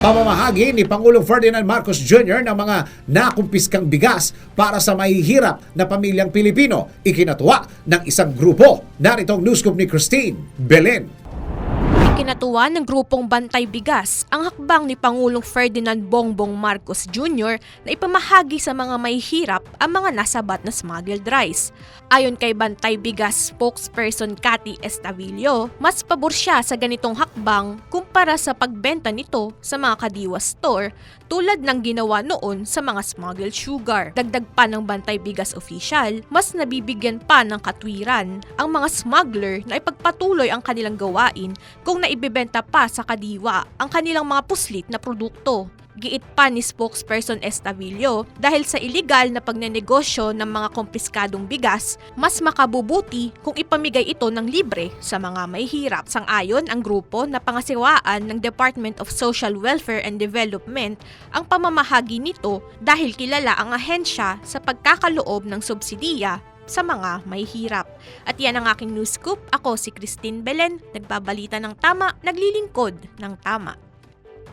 Pamamahagi ni Pangulong Ferdinand Marcos Jr. ng mga nakumpiskang bigas para sa mahihirap na pamilyang Pilipino, ikinatuwa ng isang grupo. Narito ang newscoop ni Christine Belen. Kinatuwa ng grupong Bantay Bigas ang hakbang ni Pangulong Ferdinand Bongbong Marcos Jr. na ipamahagi sa mga mahihirap ang mga nasabat na smuggled rice. Ayon kay Bantay Bigas spokesperson Cathy Estavillo, mas pabor siya sa ganitong hakbang kumpara sa pagbenta nito sa mga kadiwa store tulad ng ginawa noon sa mga smuggled sugar. Dagdag pa ng Bantay Bigas official, mas nabibigyan pa ng katwiran ang mga smuggler na ipagpatuloy ang kanilang gawain kung naibebenta pa sa kadiwa ang kanilang mga puslit na produkto. Giit pa ni spokesperson Estavillo, dahil sa iligal na pagnenegosyo ng mga kumpiskadong bigas, mas makabubuti kung ipamigay ito ng libre sa mga mahihirap. Sang-ayon ang grupo na pangasiwaan ng Department of Social Welfare and Development ang pamamahagi nito dahil kilala ang ahensya sa pagkakaloob ng subsidiya sa mga mahihirap. At yan ang aking news scoop. Ako si Christine Belen, nagbabalita ng tama, naglilingkod ng tama.